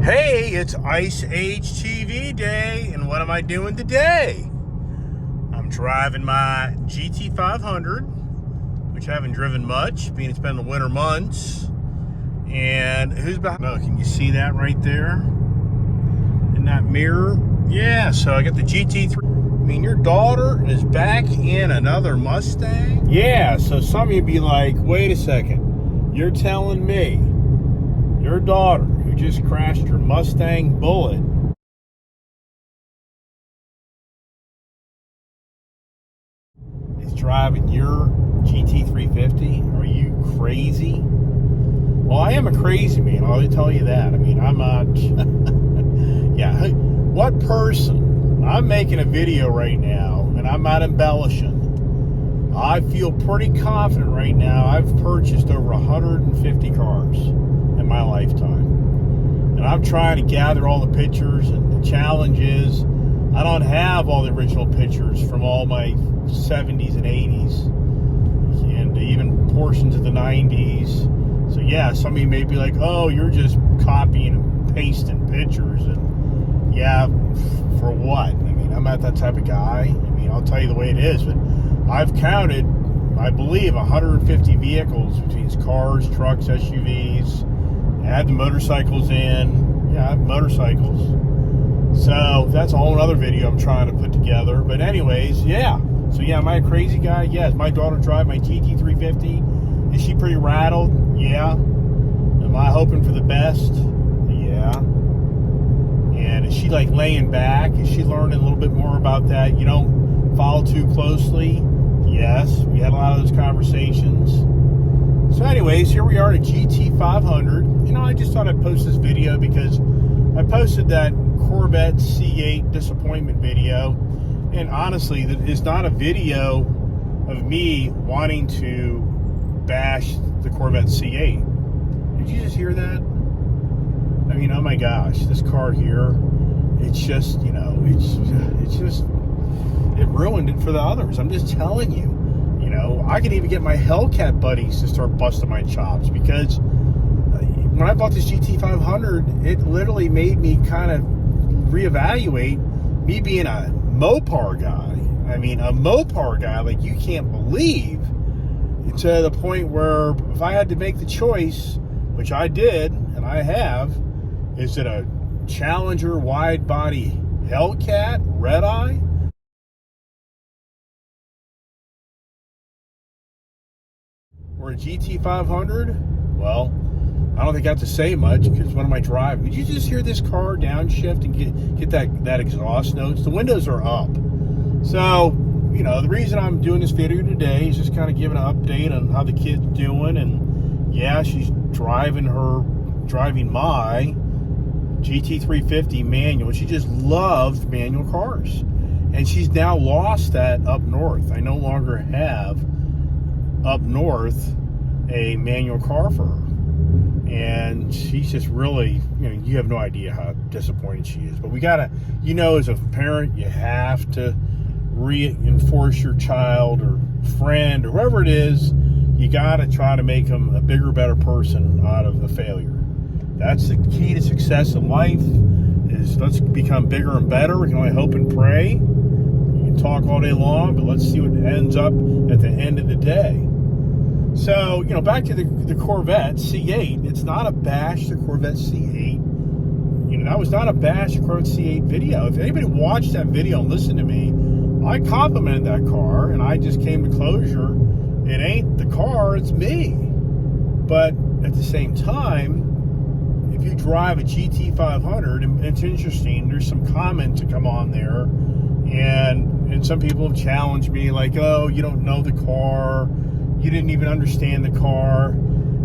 Hey, it's Ice Age TV Day, and what am I doing today? I'm driving my GT500, which I haven't driven much, being it's been the winter months. And who's behind? Oh, can you see that right there? In that mirror? Yeah, so I got the GT3. I mean, your daughter is back in another Mustang? Yeah, so some of you be like, wait a second, you're telling me your daughter, who just crashed her Mustang Bullet, is driving your GT350? Are you crazy? Well, I am a crazy man, I'll tell you that. I mean, I'm not... yeah, what person... I'm making a video right now, and I'm not embellishing. I feel pretty confident right now. I've purchased over 150 cars in my lifetime. And I'm trying to gather all the pictures, and the challenge is I don't have all the original pictures from all my 70s and 80s and even portions of the 90s. So yeah, some of you may be like, oh, you're just copying and pasting pictures. And yeah, for what? I mean, I'm not that type of guy. I mean, I'll tell you the way it is, but I've counted, I believe, 150 vehicles between cars, trucks, SUVs. Add the motorcycles in. Yeah, I have motorcycles. So that's a whole other video I'm trying to put together. But anyways, yeah. So yeah, am I a crazy guy? Yes. My daughter drive my GT350. Is she pretty rattled? Yeah. Am I hoping for the best? Yeah. And is she like laying back? Is she learning a little bit more about that? You don't follow too closely? Yes. We had a lot of those conversations. So anyways, here we are at GT500. You know, I just thought I'd post this video because I posted that Corvette C8 disappointment video. And honestly, that is not a video of me wanting to bash the Corvette C8. Did you just hear that? I mean, oh my gosh, this car here, it's just, you know, it ruined it for the others. I'm just telling you. You know, I could even get my Hellcat buddies to start busting my chops because when I bought this GT500, it literally made me kind of reevaluate me being a Mopar guy. I mean, a Mopar guy like you can't believe, to the point where if I had to make the choice, which I did, and I have, is it a Challenger wide body Hellcat red eye, or a GT500? Well, I don't think I have to say much because what am I driving? Did you just hear this car downshift and get that exhaust notes? The windows are up. So, you know, the reason I'm doing this video today is just kind of giving an update on how the kid's doing. And yeah, she's driving my GT350 manual. She just loves manual cars. And she's now lost that up north. I no longer have up north a manual car for her, and she's just really, you know, you have no idea how disappointed she is. But we gotta, you know, as a parent, you have to reinforce your child or friend or whoever it is. You gotta try to make them a bigger, better person out of the failure. That's the key to success in life, is let's become bigger and better. We can only hope and pray. You can talk all day long, but let's see what ends up at the end of the day. So, you know, back to the Corvette C8. It's not a bash the Corvette C8. You know, that was not a bash the Corvette C8 video. If anybody watched that video and listened to me, I complimented that car, and I just came to closure. It ain't the car, it's me. But at the same time, if you drive a GT500, and it's interesting, there's some comments that come on there, and some people have challenged me like, oh, you don't know the car. You didn't even understand the car.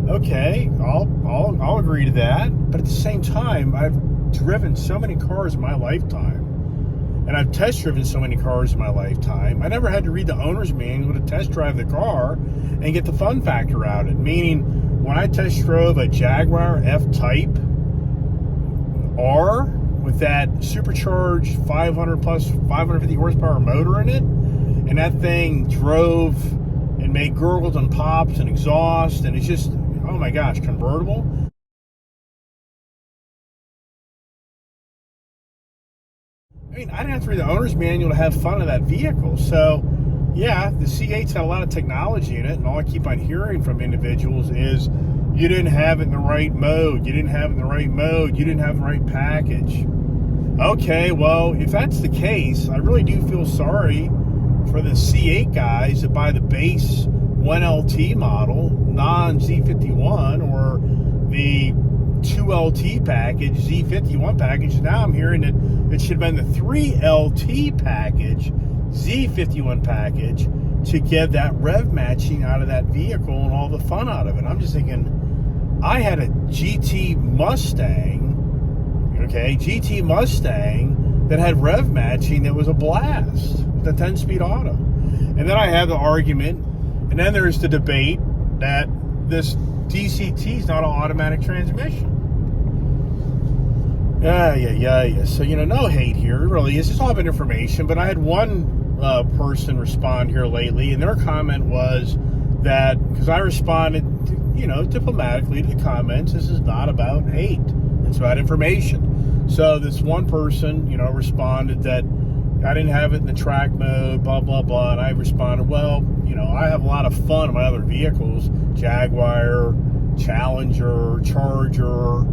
Okay, I'll agree to that. But at the same time, I've driven so many cars in my lifetime, and I've test driven so many cars in my lifetime. I never had to read the owner's manual to test drive the car and get the fun factor out of it. Meaning, when I test drove a Jaguar F-Type R with that supercharged 550 horsepower motor in it, and that thing drove and made gurgles and pops and exhaust, and it's just, oh my gosh, convertible. I mean, I didn't have to read the owner's manual to have fun of that vehicle. So, yeah, the C8's had a lot of technology in it, and all I keep on hearing from individuals is, you didn't have it in the right mode, you didn't have it in the right mode, you didn't have the right package. Okay, well, if that's the case, I really do feel sorry for the C8 guys that buy the base 1LT model, non-Z51, or the 2LT package, Z51 package. Now I'm hearing that it should have been the 3LT package, Z51 package, to get that rev matching out of that vehicle and all the fun out of it. I'm just thinking, I had a GT Mustang, GT Mustang that had rev matching that was a blast, the 10-speed auto. And then I have the argument, and then there's the debate that this DCT is not an automatic transmission. Yeah. So, no hate here. It really is. It's all about information. But I had one person respond here lately, and their comment was that, because I responded, diplomatically to the comments, this is not about hate. It's about information. So this one person, responded that I didn't have it in the track mode, blah, blah, blah. And I responded, well, I have a lot of fun in my other vehicles, Jaguar, Challenger, Charger,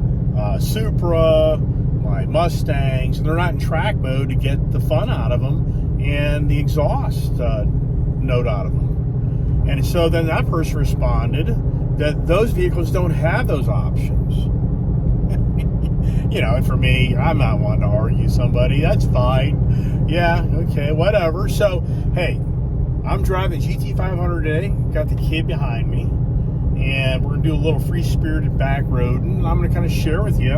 Supra, my Mustangs, and they're not in track mode to get the fun out of them and the exhaust note out of them. And so then that person responded that those vehicles don't have those options. And for me, I'm not wanting to argue somebody. That's fine. Yeah, okay, whatever. So, hey, I'm driving GT500 today. Got the kid behind me. And we're going to do a little free-spirited back road. And I'm going to kind of share with you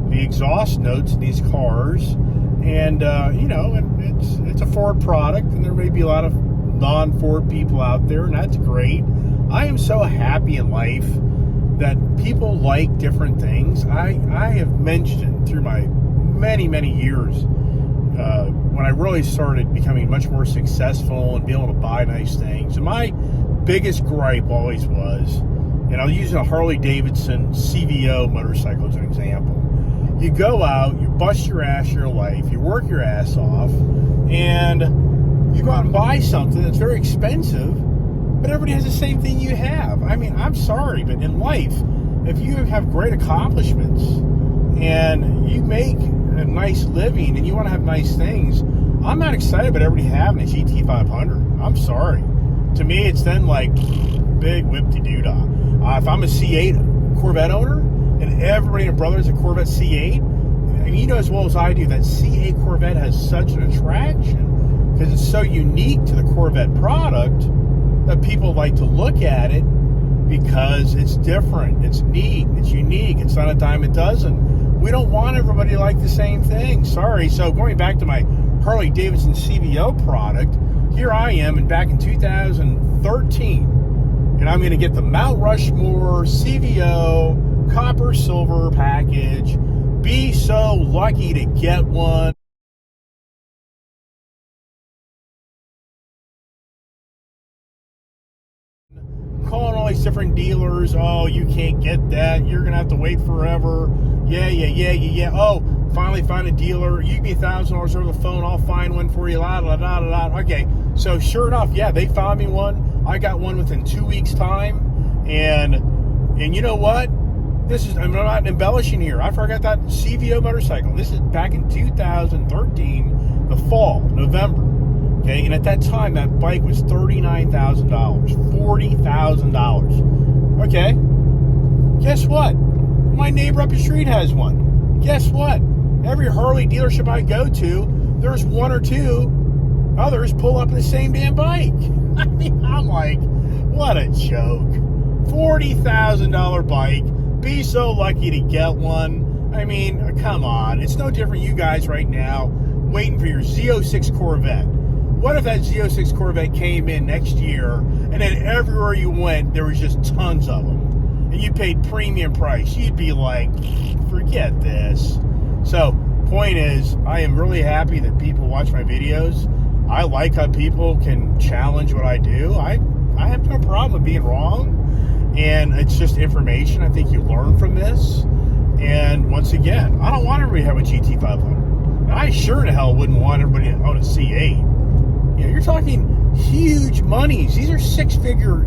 the exhaust notes in these cars. And, it's a Ford product. And there may be a lot of non-Ford people out there. And that's great. I am so happy in life that people like different things. I have mentioned through my many, many years, when I really started becoming much more successful and being able to buy nice things. And my biggest gripe always was, and I'll use a Harley Davidson CVO motorcycle as an example. You go out, you bust your ass your life, you work your ass off, and you go out and buy something that's very expensive, but everybody has the same thing you have. I mean, I'm sorry, but in life, if you have great accomplishments and you make a nice living and you want to have nice things, I'm not excited about everybody having a GT500. I'm sorry. To me, it's then like big whip-de-doo-dah. If I'm a C8 Corvette owner and everybody and brother is a Corvette C8, and you know as well as I do that C8 Corvette has such an attraction because it's so unique to the Corvette product that people like to look at it because it's different, it's neat, it's unique, it's not a dime a dozen. We don't want everybody to like the same thing. Sorry. So going back to my Harley Davidson CVO product, here I am, and back in 2013, and I'm going to get the Mount Rushmore CVO copper silver package. Be so lucky to get one. Calling all these different dealers, oh, you can't get that, you're gonna have to wait forever. Yeah. Oh, finally find a dealer. You give me $1,000 over the phone, I'll find one for you. Okay, so sure enough, yeah, they found me one. I got one within 2 weeks' time, and you know what? I'm not embellishing here. I forgot that CVO motorcycle. This is back in 2013, the fall, November. Okay, and at that time, that bike was $39,000, $40,000. Okay, guess what? My neighbor up the street has one. Guess what? Every Harley dealership I go to, there's one or two others pull up in the same damn bike. I mean, I'm like, what a joke. $40,000 bike. Be so lucky to get one. I mean, come on. It's no different you guys right now waiting for your Z06 Corvette. What if that Z06 Corvette came in next year and then everywhere you went, there was just tons of them, and you paid premium price? You'd be like, forget this. So, point is, I am really happy that people watch my videos. I like how people can challenge what I do. I have no problem with being wrong, and it's just information. I think you learn from this. And once again, I don't want everybody to have a GT500. I sure the hell wouldn't want everybody to own a C8. You know, you're talking huge monies. These are six-figure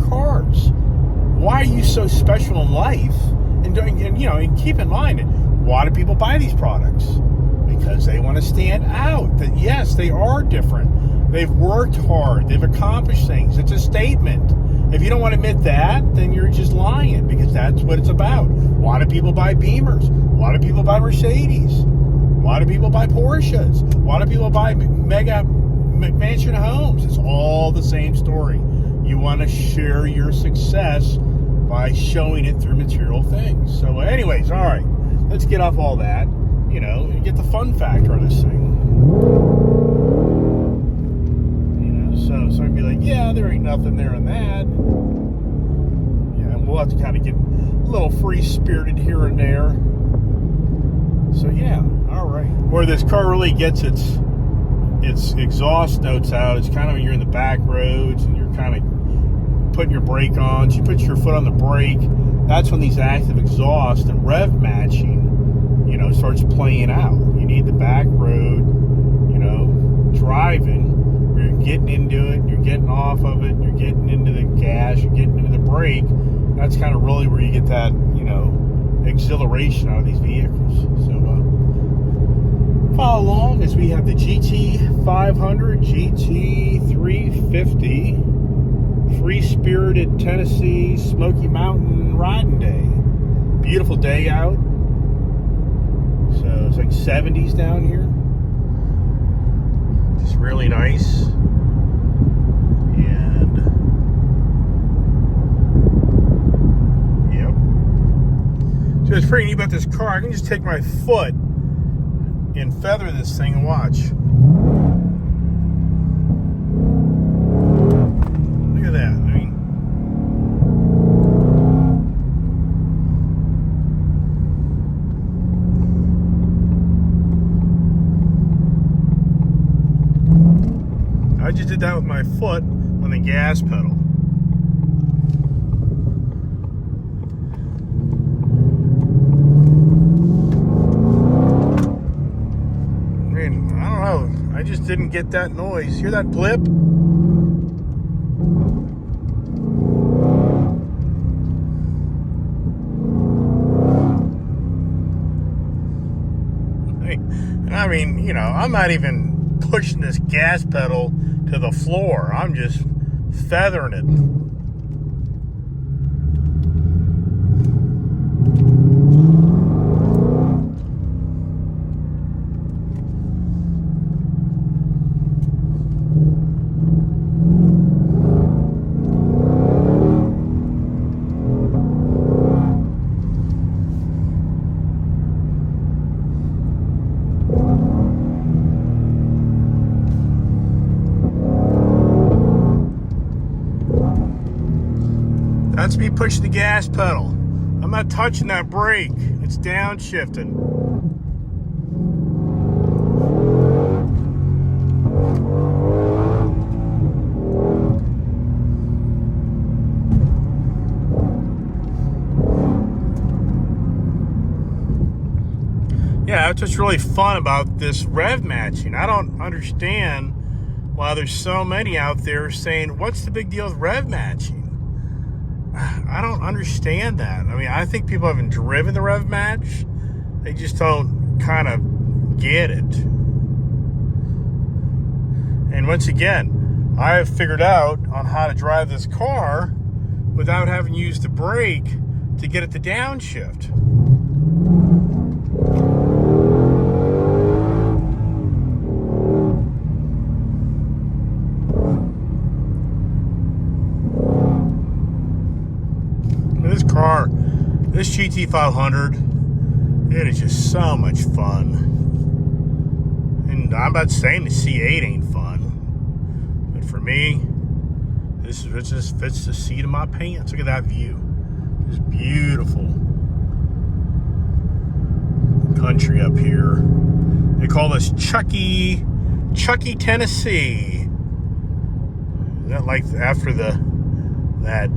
cars. Why are you so special in life? And keep in mind, why do people buy these products? Because they want to stand out. That yes, they are different. They've worked hard. They've accomplished things. It's a statement. If you don't want to admit that, then you're just lying, because that's what it's about. Why do people buy Beamers? Why do people buy Mercedes? Why do people buy Porsches? Why do people buy mega McMansion homes? It's all the same story. You want to share your success by showing it through material things. So anyways, all right, let's get off all that, and get the fun factor on this thing. So I'd be like, yeah, there ain't nothing there in that. Yeah, and we'll have to kind of get a little free-spirited here and there. So yeah, all right. Where this car really gets its exhaust notes out, it's kind of when you're in the back roads and you're kind of putting your brake on. So you put your foot on the brake. That's when these active exhaust and rev matching, starts playing out. You need the back road, driving. You're getting into it, you're getting off of it, you're getting into the gas, you're getting into the brake. That's kind of really where you get that, exhilaration out of these vehicles. So follow along as we have the GT500, GT350, free-spirited Tennessee Smoky Mountain riding day. Beautiful day out. So it's like 70s down here. Just really nice. And yep. So it's pretty neat about this car. I can just take my foot and feather this thing and watch. Look at that. I just did that with my foot on the gas pedal. I don't know. I just didn't get that noise. Hear that blip? I'm not even pushing this gas pedal to the floor. I'm just feathering it. That's me pushing the gas pedal. I'm not touching that brake. It's downshifting. Yeah, that's what's really fun about this rev matching. I don't understand why there's so many out there saying, what's the big deal with rev matching? I don't understand that. I think people haven't driven the rev match. They just don't kind of get it. And once again, I have figured out on how to drive this car without having used the brake to get it to downshift. This car, this GT500, it is just so much fun. And I'm not saying the C8 ain't fun, but for me, it just fits the seat of my pants. Look at that view. Just beautiful country up here. They call this Chucky, Tennessee. Is that like after that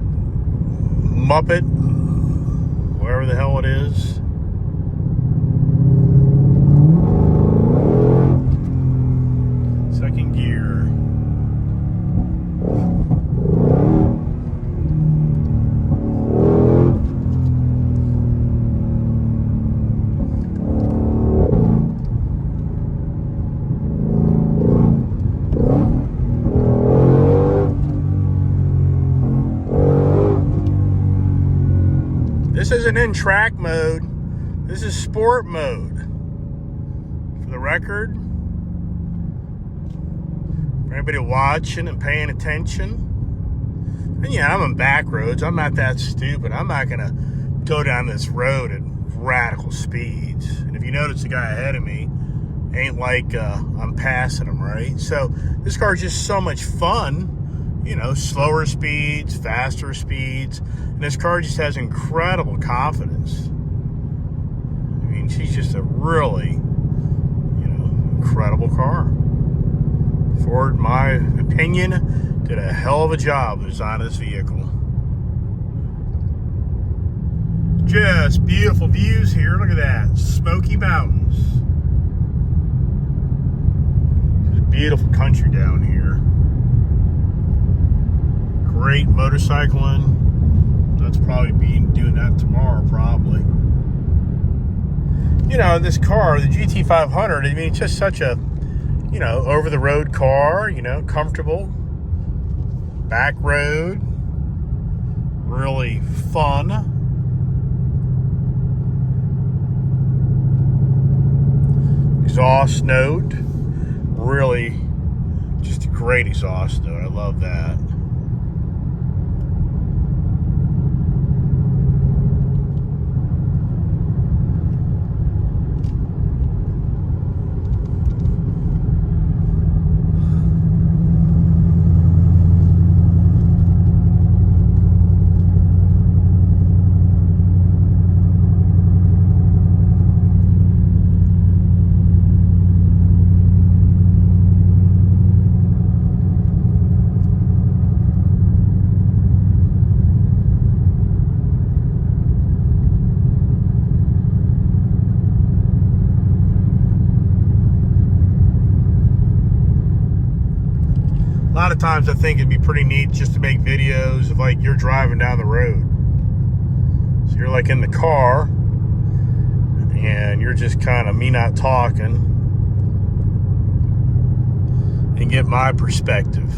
Muppet, whatever the hell it is? isn't in track mode. This is sport mode. For the record, for anybody watching and paying attention. And yeah, I'm on back roads. I'm not that stupid. I'm not going to go down this road at radical speeds. And if you notice the guy ahead of me, ain't like I'm passing him, right? So this car is just so much fun. You know, slower speeds, faster speeds. And this car just has incredible confidence. I mean, she's just a really, you know, incredible car. Ford, in my opinion, did a hell of a job with designing this vehicle. Just beautiful views here. Look at that. Smoky Mountains. Just beautiful country down here. Great motorcycling. That's probably doing that tomorrow, probably. You know, this car, the GT500, I mean, it's just such a, you know, over-the-road car, you know, comfortable. Back road. Really fun. Exhaust note. Really just a great exhaust note. I love that. A lot of times I think it'd be pretty neat just to make videos of like you're driving down the road. So you're like in the car and you're just kind of me not talking and get my perspective.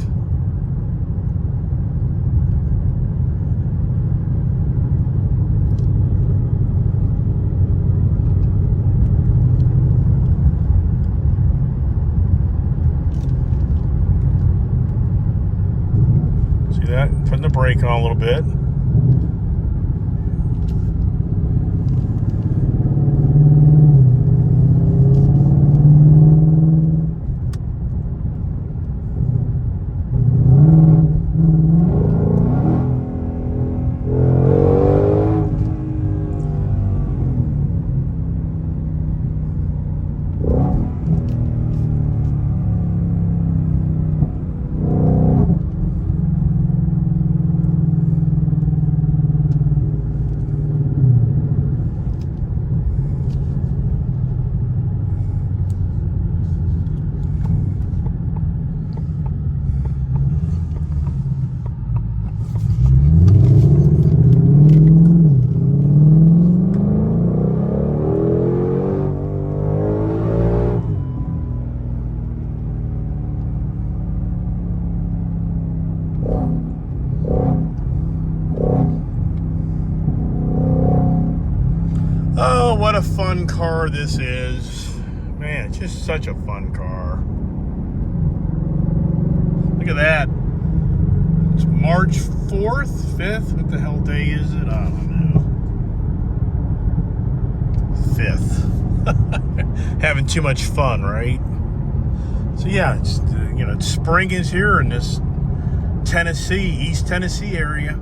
That, putting the brake on a little bit. Oh, what a fun car this is. Man, it's just such a fun car. Look at that. It's March 4th, 5th. What the hell day is it? I don't know. 5th. Having too much fun, right? So yeah, it's, you know, spring is here in this Tennessee, East Tennessee area.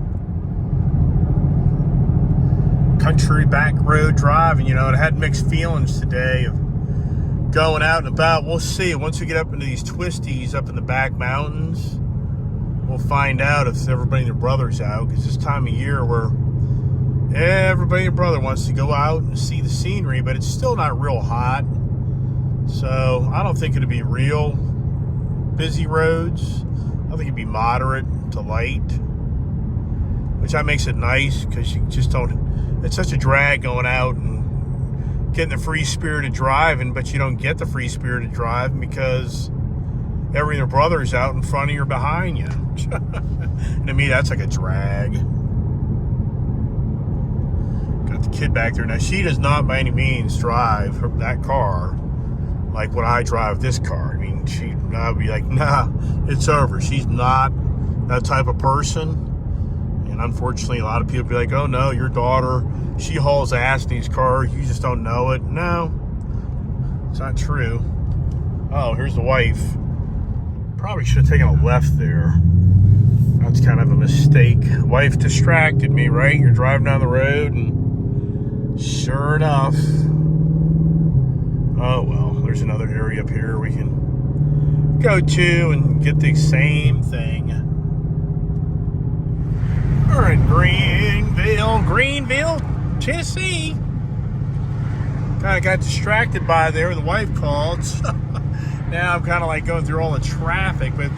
Country back road driving, you know, and I had mixed feelings today of going out and about. We'll see. Once we get up into these twisties up in the back mountains, we'll find out if everybody and their brother's out, because this time of year where everybody and brother wants to go out and see the scenery, but it's still not real hot. So I don't think it'll be real busy roads. I think it'd be moderate to light, which that makes it nice, because you just don't, it's such a drag going out and getting the free-spirited driving, but you don't get the free-spirited driving because every other brother's out in front of you or behind you. And to me, that's like a drag. Got kid back there. Now, she does not by any means drive that car like what I drive this car. I mean, I'd be like, nah, it's over. She's not that type of person. And unfortunately, a lot of people be like, oh no, your daughter, she hauls ass in these cars. You just don't know it. No, it's not true. Oh, here's the wife. Probably should have taken a left there. That's kind of a mistake. Wife distracted me, right? You're driving down the road and sure enough, oh well, there's another area up here we can go to and get the same thing. We're in Greenville, Tennessee. Kind of got distracted by there. The wife called. So now I'm kind of like going through all the traffic, but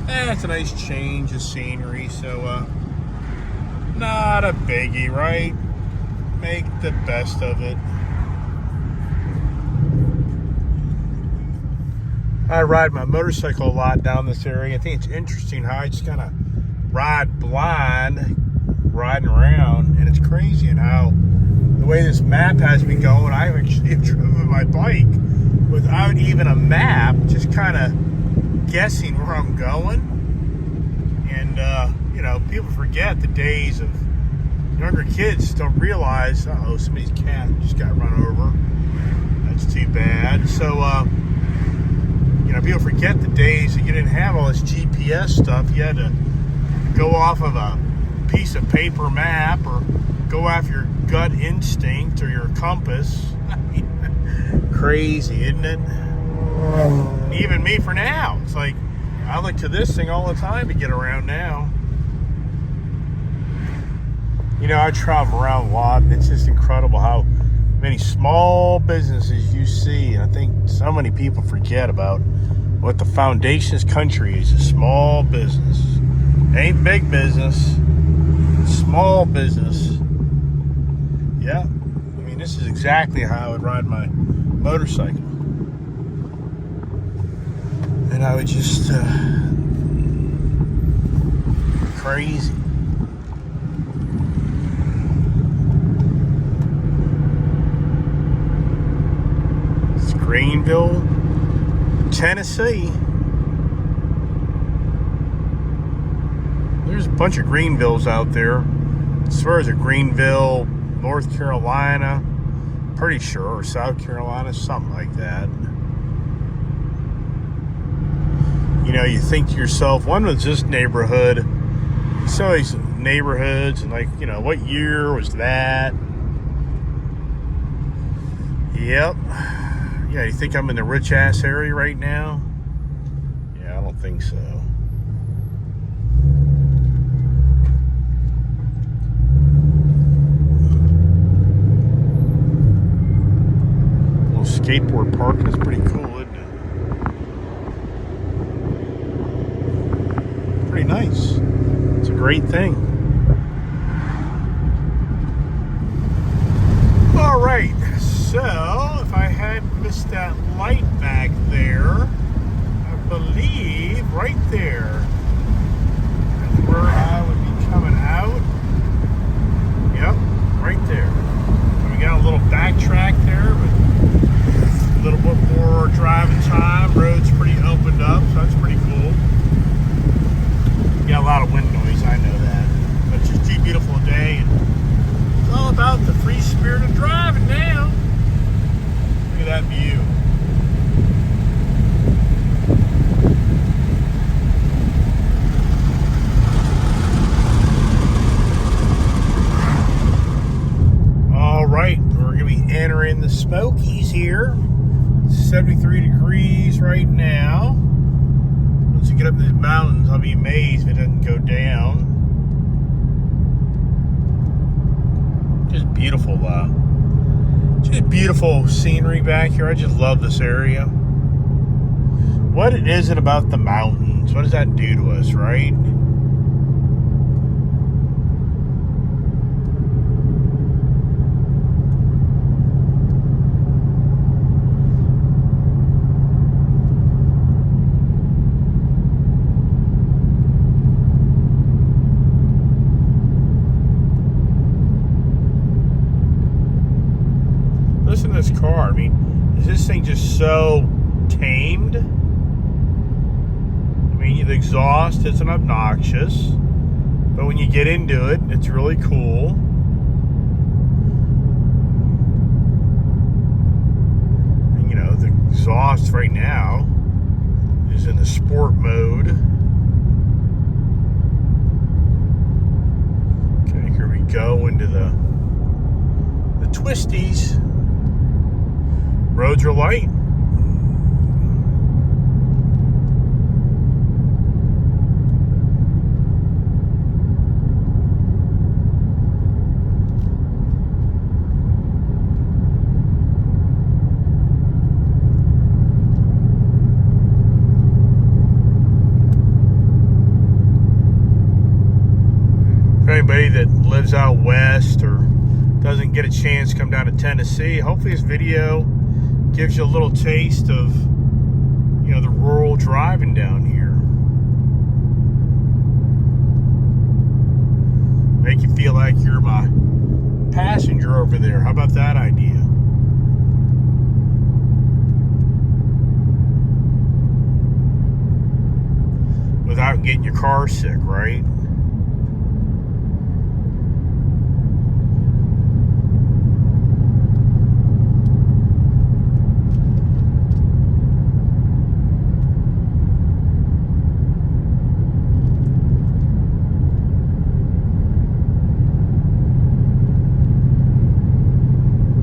it's a nice change of scenery. So not a biggie, right? Make the best of it. I ride my motorcycle a lot down this area. I think it's interesting how I just kind of ride blind, riding around, and it's crazy and how the way this map has me going, I actually have driven my bike without even a map, just kind of guessing where I'm going. And you know, people forget the days of younger kids don't realize, uh-oh, somebody's cat just got run over. That's too bad. So you know, people forget the days that you didn't have all this GPS stuff. You had to go off of a piece of paper map or go off your gut instinct or your compass. Crazy, isn't it? Even me for now. It's like, I look to this thing all the time to get around now. You know, I travel around a lot, and it's just incredible how many small businesses you see. And I think so many people forget about what the foundation of this country is: a small business. It ain't big business, small business. Yeah, I mean, this is exactly how I would ride my motorcycle. And I would just, crazy. It's Greenville, Tennessee. There's a bunch of Greenvilles out there. As far as a Greenville, North Carolina, pretty sure, or South Carolina, something like that. You know, you think to yourself, when was this neighborhood? It's always neighborhoods, and like, you know, what year was that? Yep. Yeah, you think I'm in the rich ass area right now? Yeah, I don't think so. Skateboard parking is pretty cool, isn't it? Pretty nice. It's a great thing. All right, so if I had missed that light back there, I believe right there is where I would be coming out. Yep, right there. So we got a little backtrack there, but a little bit more driving time. Road's pretty opened up, so that's pretty cool. Got a lot of wind noise, I know that. But it's just a beautiful day, and it's all about the free spirit of driving now. Look at that view. All right, we're going to be entering the Smokies here. 73 degrees right now. Once you get up in the mountains, I'll be amazed if it doesn't go down. Just beautiful, just beautiful scenery back here. I just love this area. What is it about the mountains? What does that do to us, right? listen to this car. I mean, is this thing just so tamed? I mean, the exhaust isn't obnoxious, but when you get into it, it's really cool. And, you know, the exhaust right now is in the sport mode. Okay, here we go into the twisties. Roads are light. For anybody that lives out west or doesn't get a chance to come down to Tennessee, hopefully this video gives you a little taste of, you know, the rural driving down here. Make you feel like you're my passenger over there. How about that idea? Without getting your car sick, right?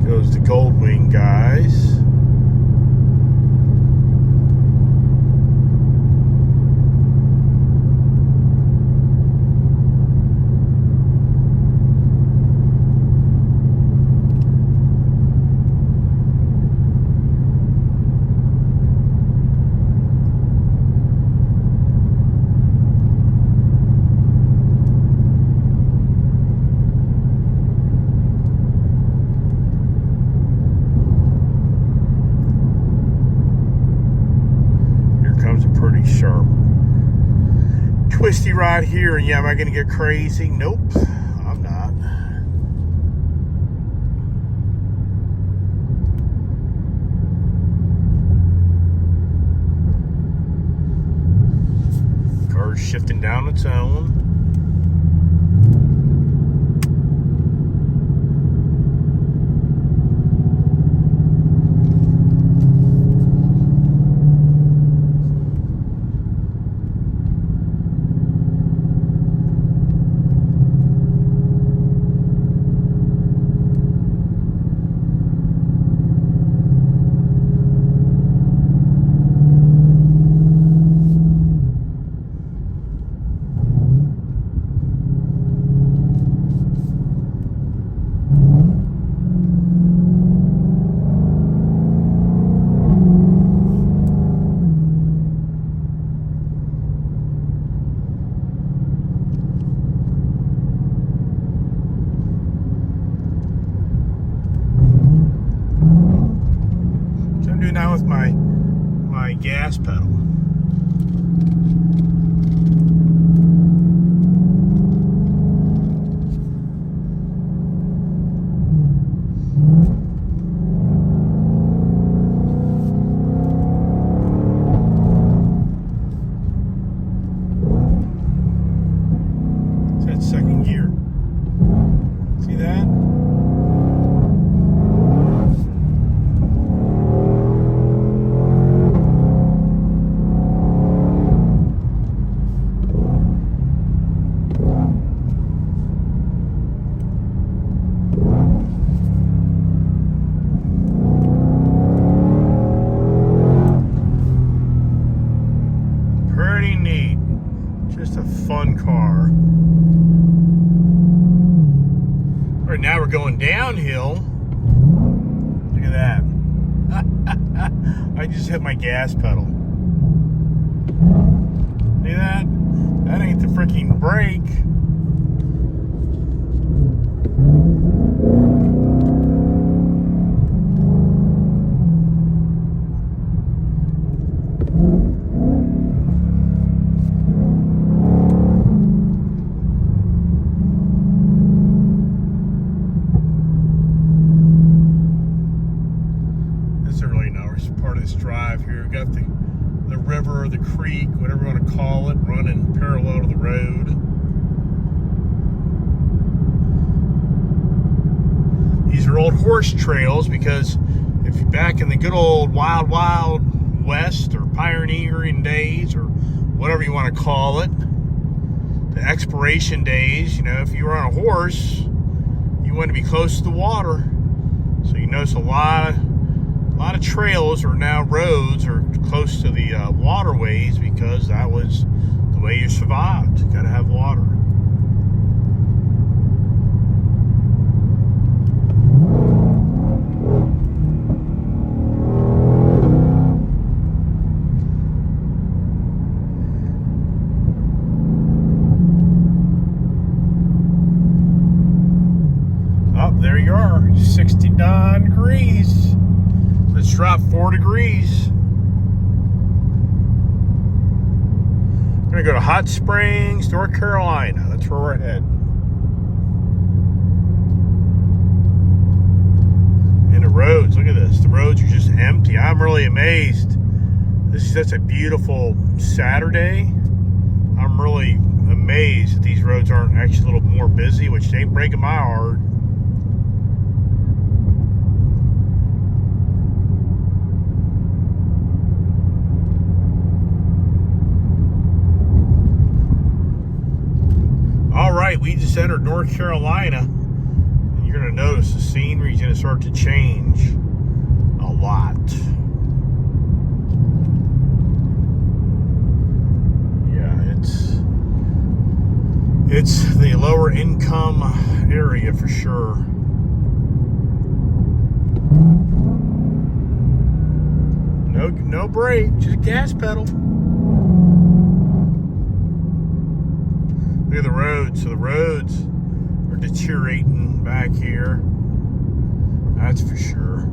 Goes the Goldwing guys. Comes a pretty sharp twisty right here, and yeah, am I gonna get crazy? Nope, I'm not. Car's shifting down its own. Now with my gas pedal. It's that second gear. See that? Pretty neat. Just a fun car. All right, now we're going downhill. Look at that. I just hit my gas pedal. See that? That ain't the freaking brake. part of this drive here. We've got the river, the creek, whatever you want to call it, running parallel to the road. These are old horse trails because if you're back in the good old wild west or pioneering days or whatever you want to call it, the exploration days, you know, if you were on a horse, you want to be close to the water. So you notice a lot of trails are now roads or close to the waterways because that was the way you survived. You got to have water. Oh, there you are, 69 degrees. Let's drop 4 degrees. We're gonna go to Hot Springs, North Carolina. That's where we're headed. And the roads, look at this. The roads are just empty. I'm really amazed. This is such a beautiful Saturday. I'm really amazed that these roads aren't actually a little more busy, which ain't breaking my heart. All right, we just entered North Carolina. And you're going to notice the scenery is going to start to change a lot. Yeah, it's the lower income area for sure. No brake, just gas pedal. Look at the roads. So the roads are deteriorating back here. That's for sure.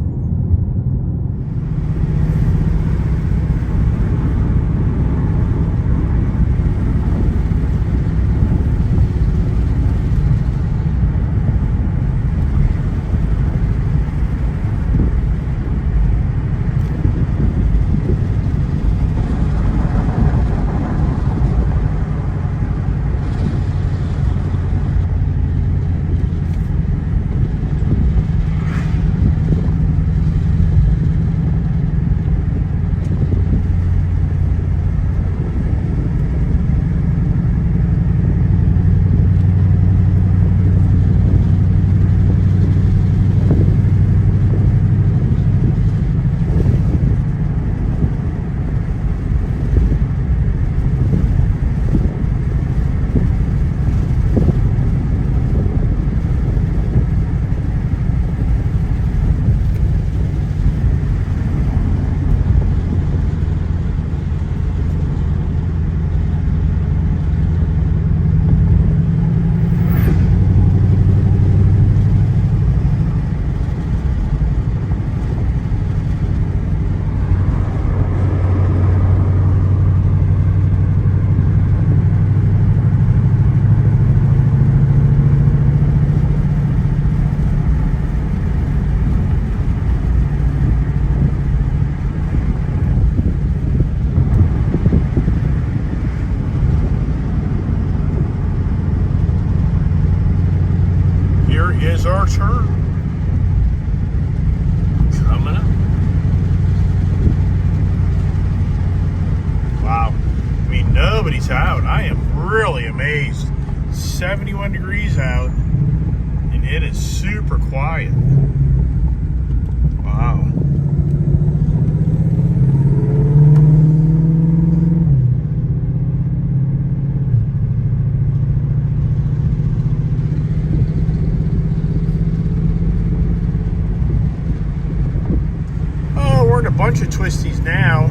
Is our turn coming up. Wow, I mean, nobody's out. I am really amazed. 71 degrees out and it is super quiet. Wow. A bunch of twisties now.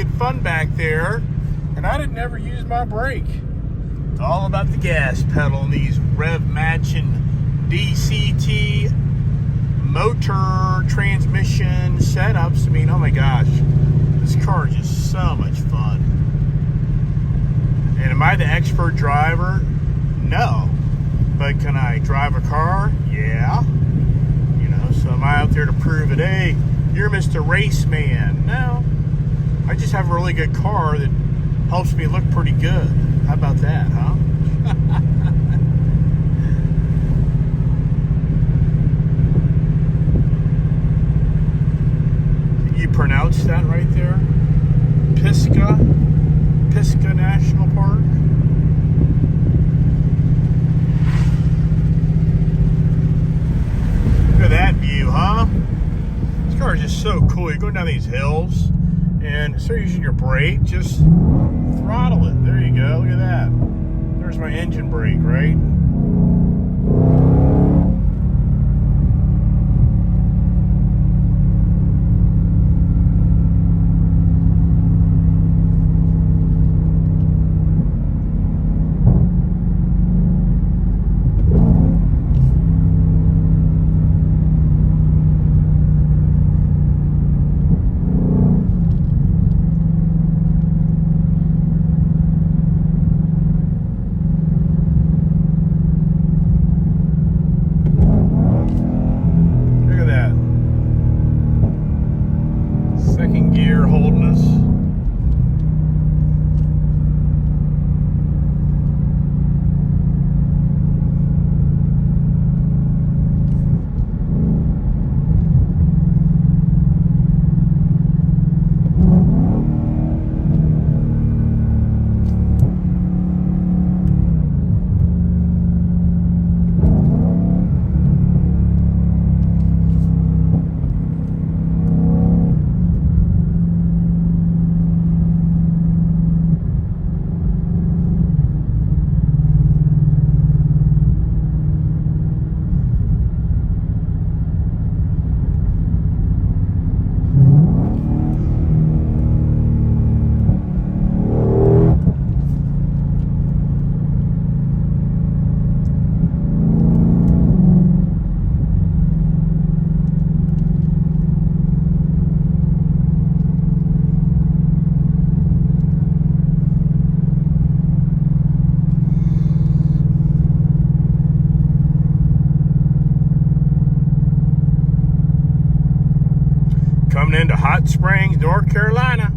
good fun back there. And I didn't ever use my brake. It's all about the gas pedal and these Rev Matching DCT motor transmission setups. I mean, oh my gosh, this car is just so much fun. And am I the expert driver? No. But can I drive a car? Yeah. You know, so am I out there to prove it? Hey, you're Mr. Race Man. No. I just have a really good car that helps me look pretty good. How about that, huh? You pronounce that right there? Pisgah National Park. Look at that view, huh? This car is just so cool. You're going down these hills, and instead of using your brake, just throttle it. There you go. Look at that. There's my engine brake, right? Second gear holding us. Coming into Hot Springs, North Carolina.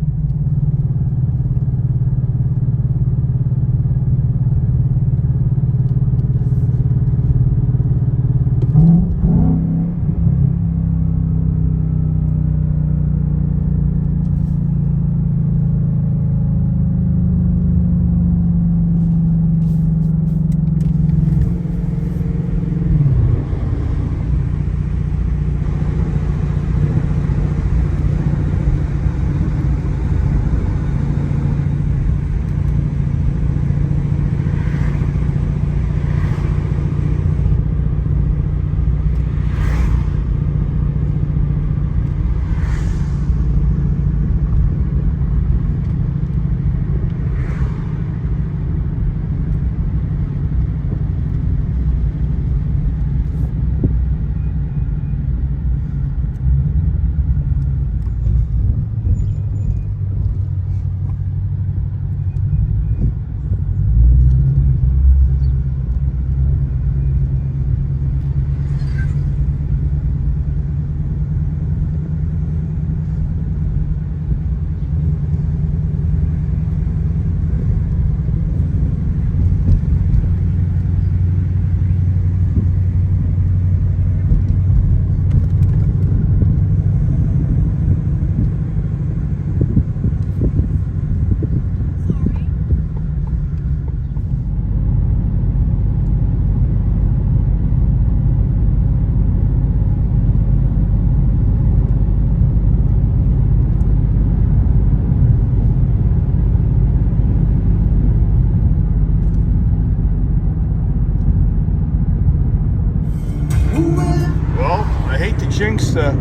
jinx the,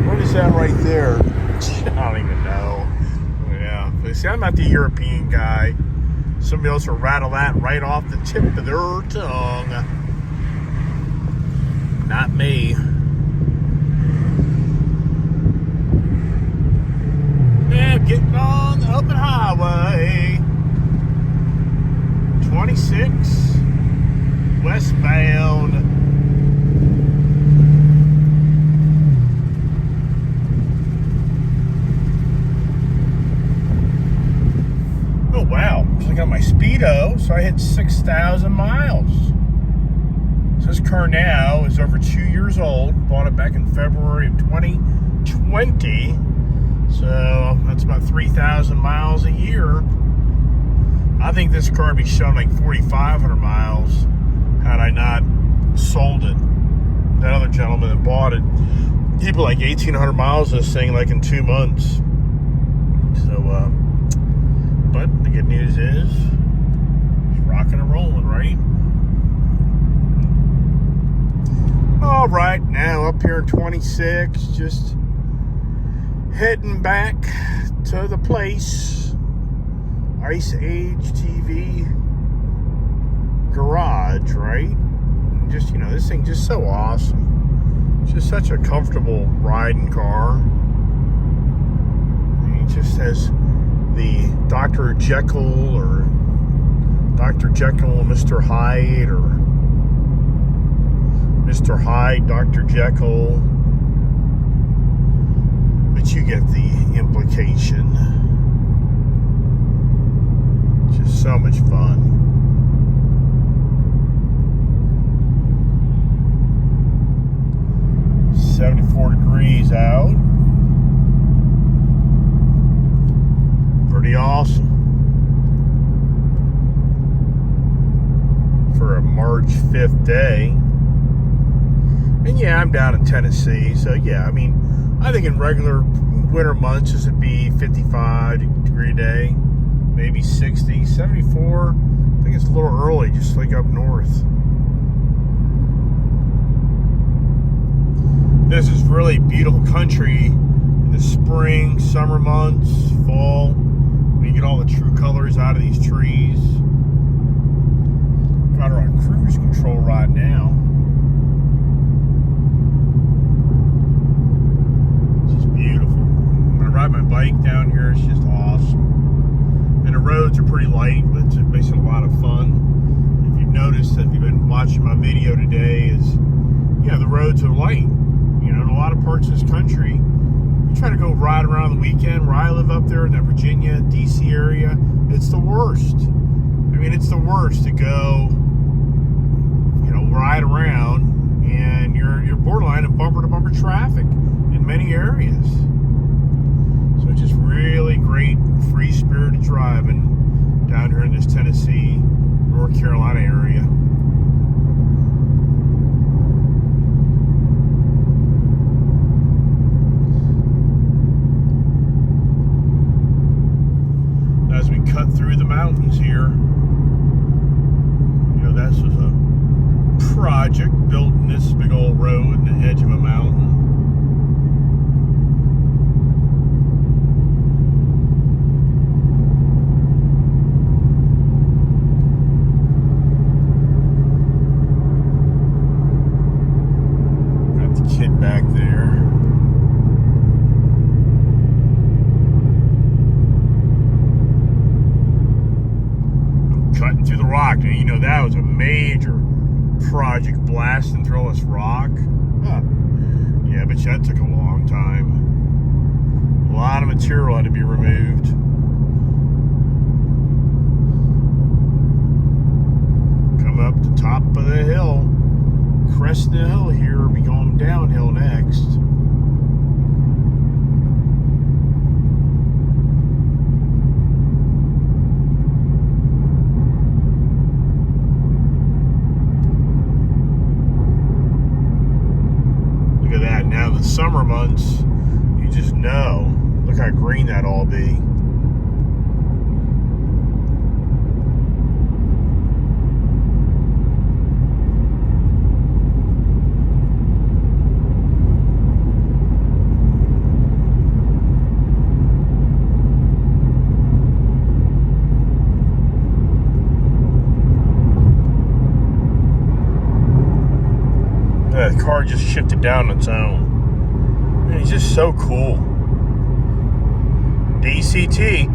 what is that right there? I don't even know. gentlemen. See, I'm not the European guy. Somebody else will rattle that right off the tip of their tongue. Not me. Yeah, getting on the open highway. 26 westbound. Oh wow, I'm looking at my speedo, so I hit 6,000 miles. So this car now is over 2 years old. Bought it back in February of 2020. So that's about 3,000 miles a year. I think this car would be showing like 4,500 miles had I not sold it. That other gentleman that bought it, he put like 1,800 miles of this thing like in 2 months. So, but the good news is, it's rocking and rolling, right? All right, now up here in 26, just heading back to the place, Ice Age TV garage, right? And just, you know, this thing just so awesome. It's just such a comfortable riding car. And it just has the Dr. Jekyll or Dr. Jekyll and Mr. Hyde, or Mr. Hyde, Dr. Jekyll. But you get the implication. Just so much fun. $74 degrees out. Pretty awesome. For a March 5th day. And yeah, I'm down in Tennessee, so yeah, I mean, I think in regular winter months, this would be 55 degree day, maybe 60, 74. I think it's a little early, just like up north. This is really beautiful country in the spring, summer months, fall. You get all the true colors out of these trees. Got her on cruise control right now. Beautiful. When I ride my bike down here, it's just awesome. And the roads are pretty light, but it makes it a lot of fun. If you've noticed, if you've been watching my video today, is, yeah, the roads are light. You know, in a lot of parts of this country, you try to go ride around the weekend. Where I live up there in that Virginia, DC area, it's the worst. I mean, it's the worst to go, you know, ride around, and you're borderline of bumper-to-bumper traffic in many areas. So it's just really great, free-spirited driving down here in this Tennessee, North Carolina area. As we cut through the mountains here, you know, this was a project built in this big old road in the edge of a mountain. Kid back there. I'm cutting through the rock. Now, you know, that was a major project, blasting through all this rock. Huh. Yeah, but that took a long time. A lot of material had to be removed. Come up the top of the hill. Crest the hill here, we'll be going downhill next. Look at that. Now in the summer months, you just know. Look how green that all be. just shifted down on its own. Man, he's just so cool. DCT.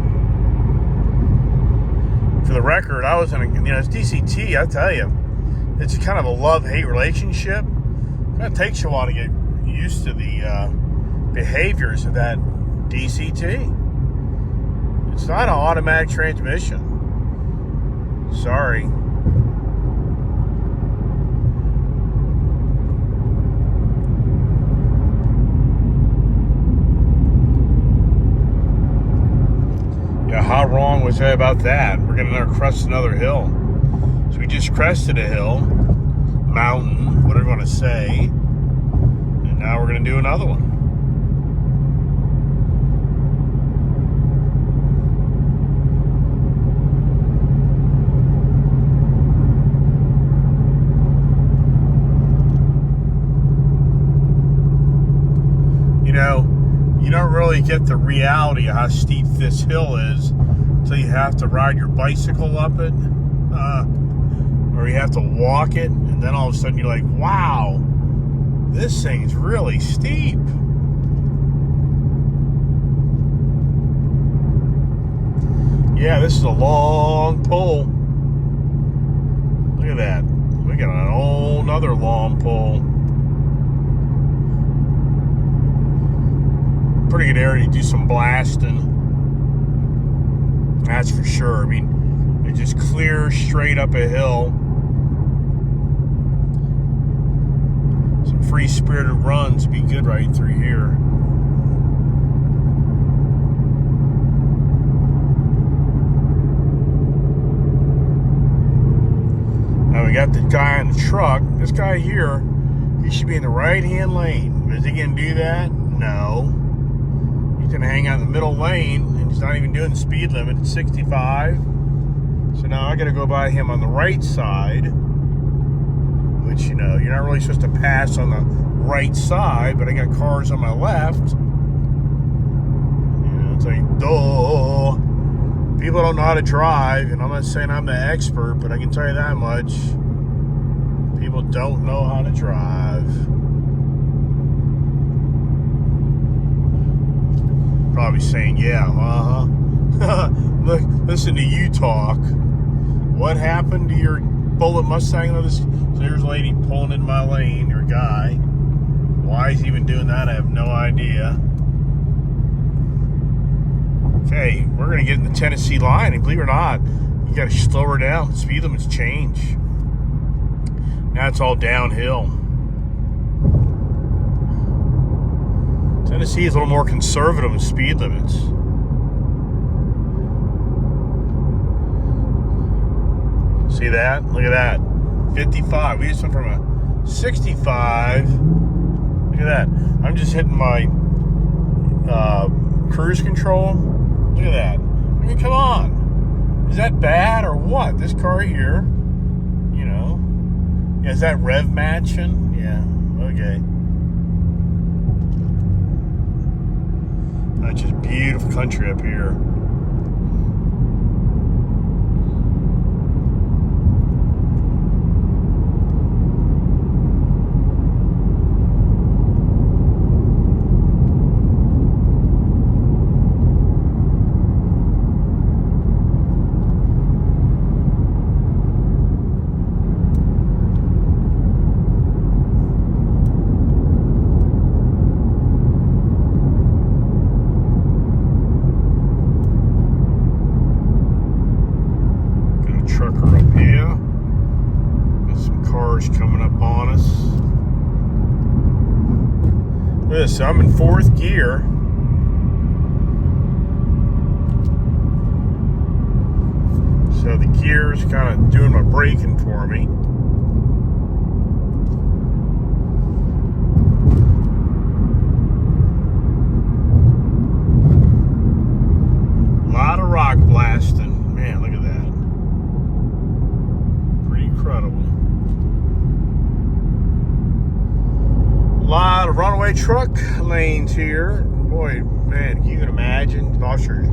For the record, I was in a, it's DCT, I tell you. It's kind of a love-hate relationship. It kind of takes you a while to get used to the behaviors of that DCT. It's not an automatic transmission. Sorry. Yeah, how wrong was I about that? We're going to crest another hill. So we just crested a hill, mountain, whatever you want to say. And now we're going to do another one. You don't really get the reality of how steep this hill is until you have to ride your bicycle up it, or you have to walk it, and then all of a sudden you're like, wow, this thing's really steep. Yeah, this is a long pole. Look at that. We got an whole nother long pole. Pretty good area to do some blasting. That's for sure. I mean, it just clears straight up a hill. Some free-spirited runs be good right through here. Now we got the guy in the truck. This guy here, he should be in the right-hand lane. Is he going to do that? No. He's going to hang out in the middle lane, and he's not even doing the speed limit. It's 65. So now I got to go by him on the right side, which, you're not really supposed to pass on the right side, but I got cars on my left. It's like, duh. People don't know how to drive, and I'm not saying I'm the expert, but I can tell you that much. People don't know how to drive. Probably saying, yeah, Look, listen to you talk. What happened to your bullet Mustang? So there's a lady pulling in my lane, or a guy. Why he's even doing that, I have no idea. Okay, we're going to get in the Tennessee line, and believe it or not, you got to slow her down. The speed limits change. Now it's all downhill. Tennessee is a little more conservative in speed limits. See that? Look at that. 55. We just went from a 65. Look at that. I'm just hitting my cruise control. Look at that. I mean, come on. Is that bad or what? This car here, Yeah, is that Rev Matching? Yeah, okay. That's just beautiful country up here. Trucker up here. Got some cars coming up on us. Look at this, I'm in fourth gear. So the gear's kind of doing my braking for me. A lot of rock blasting. Man, look at that. Incredible. A lot of runaway truck lanes here. Boy, man, you can imagine. Officer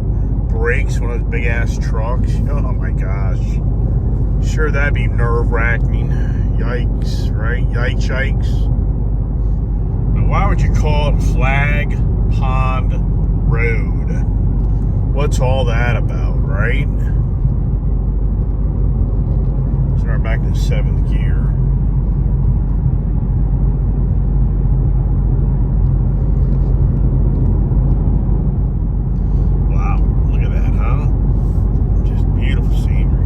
brakes one of those big ass trucks. Oh my gosh. Sure, that'd be nerve wracking. Yikes, right? Yikes. Why would you call it Flag Pond Road? What's all that about, right? So we're back to 7th gear. Wow, look at that, huh? Just beautiful scenery.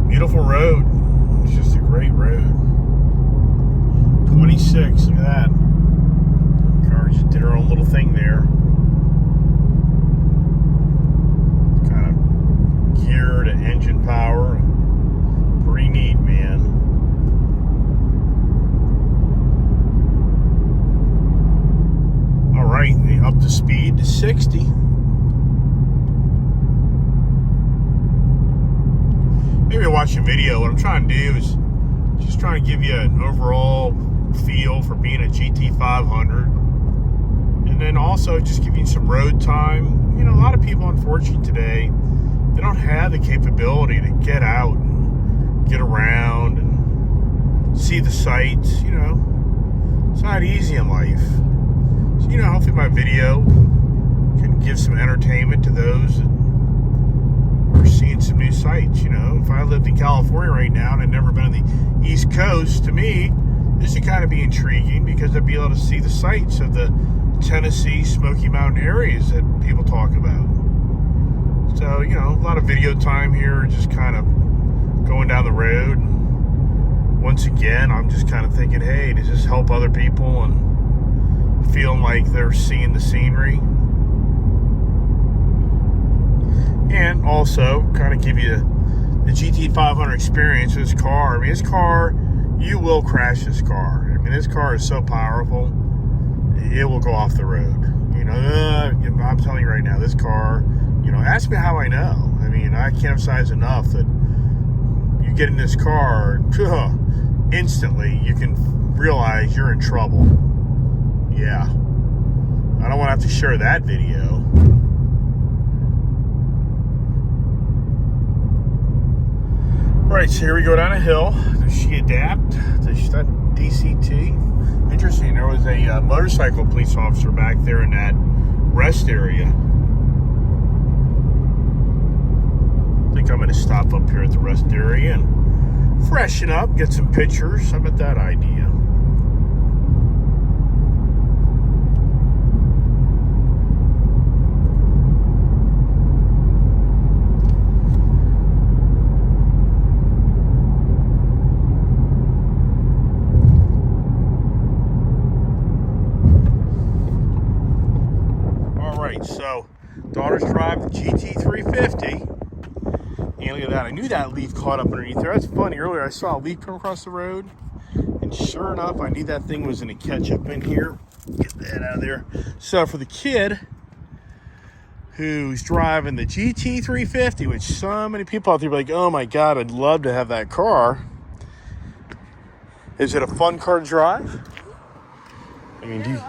Beautiful road. It's just a great road. 26, look at that. Car just did her own little thing there. Kind of gear to engine power. Pretty neat, man. All right, they up the speed to 60. Maybe you're watching a video. What I'm trying to do is just trying to give you an overall feel for being a GT500, and then also just give you some road time. You know, a lot of people, unfortunately, today, they don't have the capability to get out and get around and see the sights. You know, it's not easy in life. So, you know, hopefully my video can give some entertainment to those that are seeing some new sights. You know, if I lived in California right now and I'd never been on the East Coast, to me, this would kind of be intriguing because I'd be able to see the sights of the Tennessee Smoky Mountain areas that people talk about. So, you know, a lot of video time here, just kind of going down the road. Once again, I'm just kind of thinking, hey, does this help other people and feeling like they're seeing the scenery? And also kind of give you the GT500 experience with this car. I mean, this car, you will crash this car. I mean, this car is so powerful, it will go off the road. You know, I'm telling you right now, this car, you know, ask me how I know. I mean, I can't emphasize enough that you get in this car, instantly you can realize you're in trouble. Yeah. I don't want to have to share that video. Right, so here we go down a hill. Does she adapt? Does that DCT? Interesting, there was a motorcycle police officer back there in that rest area. I think I'm going to stop up here at the rest area and freshen up, get some pictures. How about that idea? So, daughters drive the GT350, and look at that. I knew that leaf caught up underneath there. That's funny. Earlier, I saw a leaf come across the road, and sure enough, I knew that thing was going to catch up in here. Get that out of there. So, for the kid who's driving the GT350, which so many people out there are like, oh my God, I'd love to have that car. Is it a fun car to drive? I mean, do you...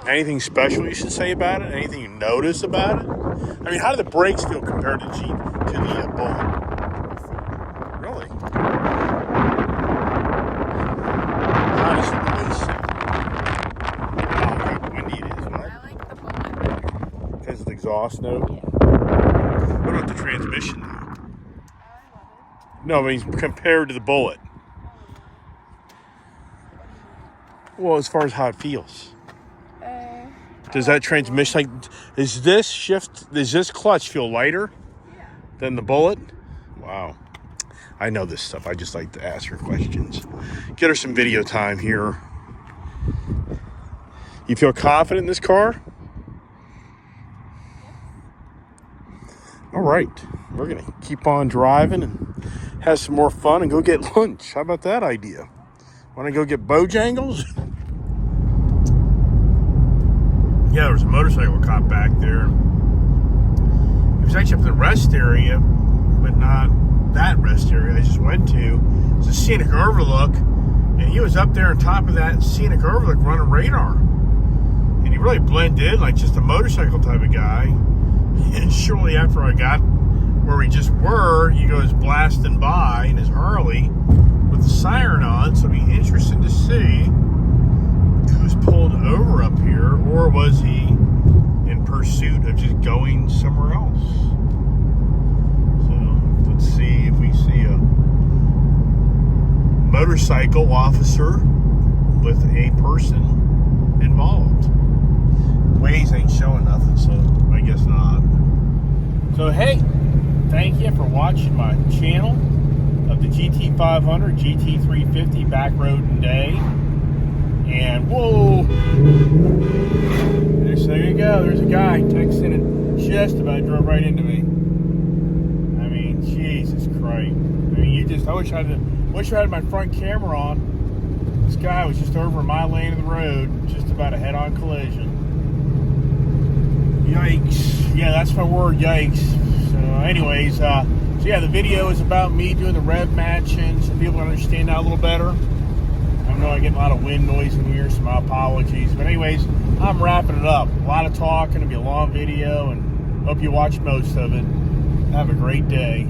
Anything special you should say about it? Anything you notice about it? I mean, how do the brakes feel compared to the Bullet? Really? How does the voice sound? How windy it is, right? I like the Bullet better. Because of the exhaust note? Yeah. What about the transmission, though? I love it. No, I mean, compared to the Bullet. Well, as far as how it feels. Does that transmission, like, does this clutch feel lighter than the Bullet? Wow. I know this stuff. I just like to ask her questions. Get her some video time here. You feel confident in this car? All right. We're going to keep on driving and have some more fun and go get lunch. How about that idea? Want to go get Bojangles? Yeah, there was a motorcycle cop back there. He was actually up in the rest area, but not that rest area I just went to. It's a scenic overlook. And he was up there on top of that scenic overlook running radar. And he really blended in like just a motorcycle type of guy. And shortly after I got where we just were, he goes blasting by in his Harley with the siren on. So it'll be interesting to see who's pulled over up here, or was he in pursuit of just going somewhere else? So let's see if we see a motorcycle officer with a person involved. Waze ain't showing nothing, so I guess not. So hey, thank you for watching my channel of the GT500, GT350 back road and day. And whoa, there you go. There's a guy texting and just about drove right into me. I mean, Jesus Christ. I mean, I wish I had my front camera on. This guy was just over in my lane of the road, just about a head-on collision. Yikes. Yeah, that's my word, yikes. So anyways, yeah, the video is about me doing the rev matching, so people can understand that a little better. I know I get a lot of wind noise in here, so my apologies. But anyways, I'm wrapping it up. A lot of talking, it'll be a long video, and hope you watch most of it. Have a great day.